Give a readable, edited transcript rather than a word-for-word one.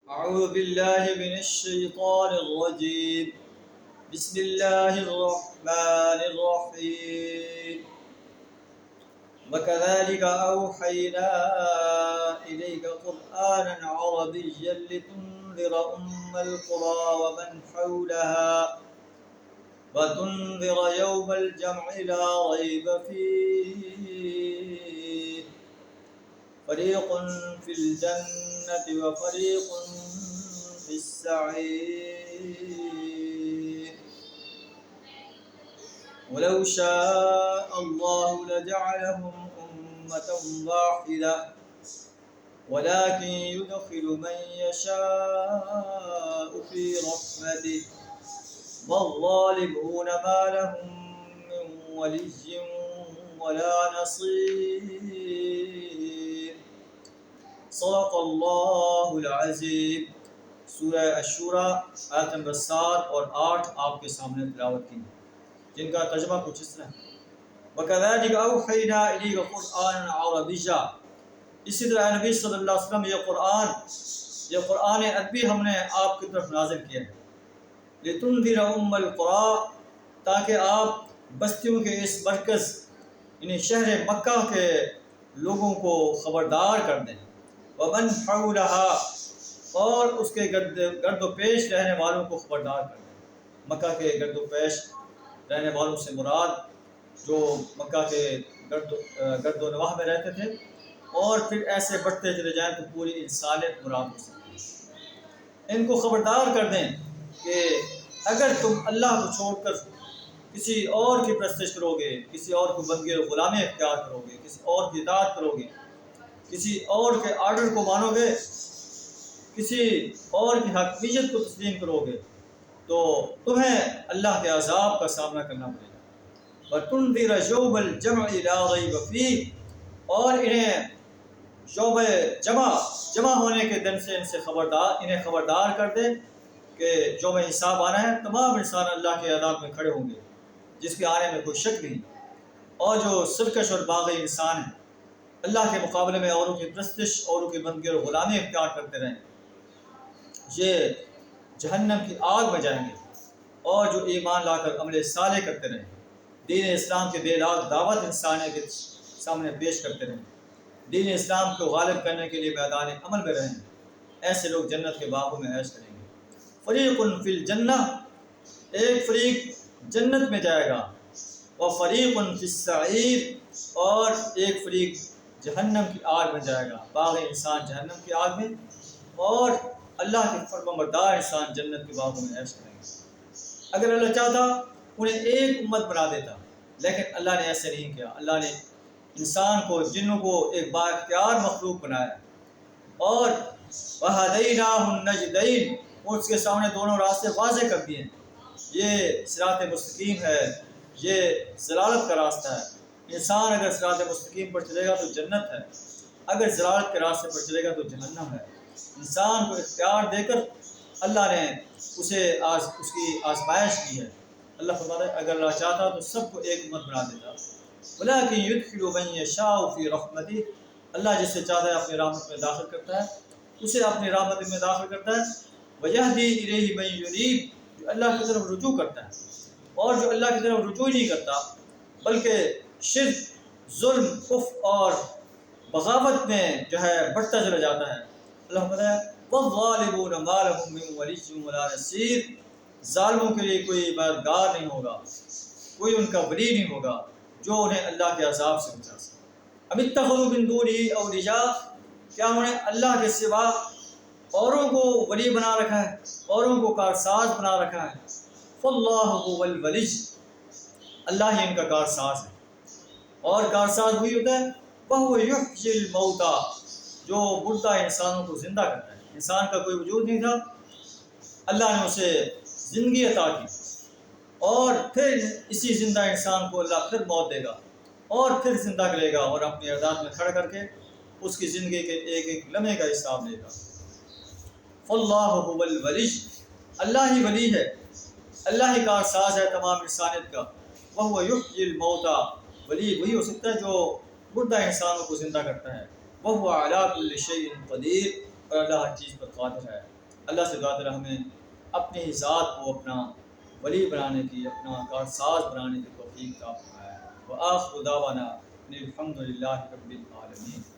أعوذ بالله من الشيطان الرجيم. بسم الله الرحمن الرحيم. وكذلك أوحينا إليك قرآنا عربيا لتنذر القرى ومن حولها وتنذر يوم الجمع لا ريب فيه فريق في الجنة وفريق في السعير. ولو شاء الله لجعلهم أمة واحدة ولكن يدخل من يشاء في رحمته والظالمون ما لهم من ولي ولا نصير. صدق اللہ العظیم. سورہ الشورى آیت نمبر 7 اور 8 آپ کے سامنے تلاوت کی، جن کا ترجمہ کچھ اس طرح ہے: وَكَذَلِكَ أَوْحَيْنَا إِلَيْكَ قُرْآنًا عَرَبِيًّا. اسی طرح نبی صلی اللہ علیہ وسلم یہ قرآن عربی ہم نے آپ کی طرف نازل کیا ہے. لِتُنذِرَ أُمَّ الْقُرَىٰ، تاکہ آپ بستیوں کے اس مرکز یعنی شہر مکہ کے لوگوں کو خبردار کر دیں. وَمَنْ حَوْلَهَا، اور اس کے گرد و پیش رہنے والوں کو خبردار کر دیں. مکہ کے گرد و پیش رہنے والوں سے مراد جو مکہ کے گرد و نواح میں رہتے تھے، اور پھر ایسے بڑھتے چلے جائیں تو پوری انسانیت مراد ہو سکتی ہے. ان کو خبردار کر دیں کہ اگر تم اللہ کو چھوڑ کر کسی اور کی پرستش کرو گے، کسی اور کو بندگی و غلامی اختیار کرو گے، کسی اور کی اطاعت کرو گے، کسی اور کے آرڈر کو مانو گے، کسی اور کی حقیقت کو تسلیم کرو گے، تو تمہیں اللہ کے عذاب کا سامنا کرنا پڑے گا. وَتُنذِرَ يَوْمَ الْجَمْعِ لَا رَيْبَ فِيهِ، اور انہیں یوم جمع ہونے کے دن سے انہیں خبردار کر دے کہ یوم حساب آنا ہے. تمام انسان اللہ کے عذاب میں کھڑے ہوں گے جس کے آنے میں کوئی شک نہیں. اور جو سرکش اور باغی انسان ہیں، اللہ کے مقابلے میں اوروں کی پرستش، اوروں کی بندگی اور غلامی اختیار کرتے رہیں، یہ جہنم کی آگ میں جائیں گے. اور جو ایمان لا کر عمل صالح کرتے رہیں، دین اسلام کے بے لاگ دعوت انسانیت کے سامنے پیش کرتے رہیں، دین اسلام کو غالب کرنے کے لیے میدان عمل میں رہیں، ایسے لوگ جنت کے باغوں میں عیش کریں گے. فریق فی الجنہ، ایک فریق جنت میں جائے گا. وفریق فی السعیر، اور ایک فریق جہنم کی آگ میں جائے گا. باغی انسان جہنم کی آگ میں، اور اللہ کے فرمانبردار انسان جنت کے باغوں میں عیش کریں گے. اگر اللہ چاہتا انہیں ایک امت بنا دیتا، لیکن اللہ نے ایسے نہیں کیا. اللہ نے انسان کو، جنوں کو ایک بااختیار مخلوق بنایا، اور وَهَدَيْنَاهُ النَّجْدَيْنِ، اور اس کے سامنے دونوں راستے واضح کر دیے. یہ صراط مستقیم ہے، یہ ضلالت کا راستہ ہے. انسان اگر صراط مستقیم پر چلے گا تو جنت ہے، اگر ضلالت کے راستے پر چلے گا تو جہنم ہے. انسان کو اختیار دے کر اللہ نے اسے اس کی آزمائش کی ہے. اللہ فرماتا ہے اگر اللہ چاہتا تو سب کو ایک امت بنا دیتا. وَلَٰكِن يُدْخِلُ مَن يَشَاءُ فِي رَحْمَتِهِ، اللہ جس سے چاہتا ہے اپنی رحمت میں داخل کرتا ہے، اسے اپنی رحمت میں داخل کرتا ہے. وَيَهْدِي إِلَيْهِ مَن يُنِيبُ، جو اللہ کی طرف رجوع کرتا ہے. اور جو اللہ کی طرف رجوع نہیں کرتا بلکہ شرک، ظلم، کفر اور بغاوت میں جو ہے بڑھتا چلا جاتا ہے، اللہ فرماتا ہے وَالظَّالِمُونَ مَا لَهُم مِّن وَلِيٍّ وَلَا نَصِيرٍ، ظالموں کے لیے کوئی مددگار نہیں ہوگا، کوئی ان کا ولی نہیں ہوگا جو انہیں اللہ کے عذاب سے بچا سکے. ام اتخذوا من دونہ اولیاء، کیا انہیں اللہ کے سوا اوروں کو ولی بنا رکھا ہے، اوروں کو کارساز بنا رکھا ہے. فاللہ هو الولی، اللہ ہی ان کا کارساز ہے. اور کارساز وہی ہوتا ہے وَهُوَ يُحْيِي الْمَوْتَى، جو مردہ انسانوں کو زندہ کرتا ہے. انسان کا کوئی وجود نہیں تھا، اللہ نے اسے زندگی عطا کی، اور پھر اسی زندہ انسان کو اللہ پھر موت دے گا اور پھر زندہ کرے گا، اور اپنی عدالت میں کھڑا کر کے اس کی زندگی کے ایک ایک لمحے کا حساب لے گا. فاللہ هو الولی، اللہ ہی ولی ہے، اللہ ہی کارساز ہے تمام انسانیت کا. وَهُوَ يُحْيِي الْمَوْتَى، ولی وہی ہو سکتا ہے جو مردہ انسانوں کو زندہ کرتا ہے. وَهُوَ عَلَىٰ كُلِّ شَيْءٍ قَدِيرٌ، اور اللہ ہر چیز پر قادر ہے. اللہ سے دعا تعالیٰ ہمیں اپنی ذات کو اپنا ولی بنانے کی، اپنا کارساز بنانے کی توفیق عطا فرمائے۔ وآخر دعوانا الحمد للہ رب العالمین۔